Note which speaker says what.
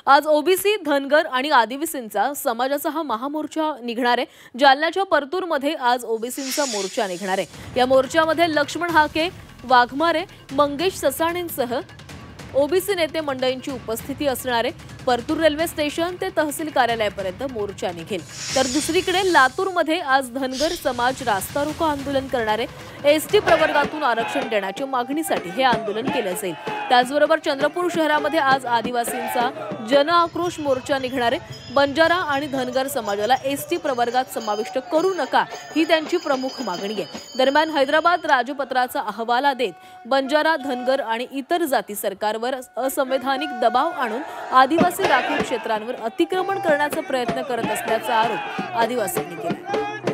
Speaker 1: आज ओबीसी, धनगर आणि आदिवासींचा समाजाचा हा महामोर्चा निघणार आहे। जालन्याच्या परतूरमध्ये आज ओबीसींचा मोर्चा निघणार आहे। या मोर्चामध्ये लक्ष्मण हाके, वाघमारे, मंगेश ससाणेंसह ओबीसी नेते मंडळींची उपस्थिती असणार आहे। परतूर रेल्वे स्टेशन ते तहसील कार्यालयापर्यंत मोर्चा निघेल। तर दुसरीकडे लातूरमध्ये आज धनगर समाज रास्ता रोको आंदोलन करणार आहे। एसटी प्रवर्गातून आरक्षण देण्याच्या मागणीसाठी हे आंदोलन केले जाईल। त्याचबरोबर चंद्रपूर शहरामध्ये आज आदिवासींचा जन आक्रोश मोर्चा निघणार आहे। बंजारा आणि धनगर समाजाला एसटी प्रवर्गात समाविष्ट करू नका ही त्यांची प्रमुख मागणी आहे। दरम्यान हैदराबाद राजपत्राचा हवाला देत बंजारा, धनगर आणि इतर जाती सरकारवर असंवैधानिक दबाव आणून आदिवासी राखीव क्षेत्रांवर अतिक्रमण करण्याचा प्रयत्न करत असल्याचा आरोप आदिवासींनी केला।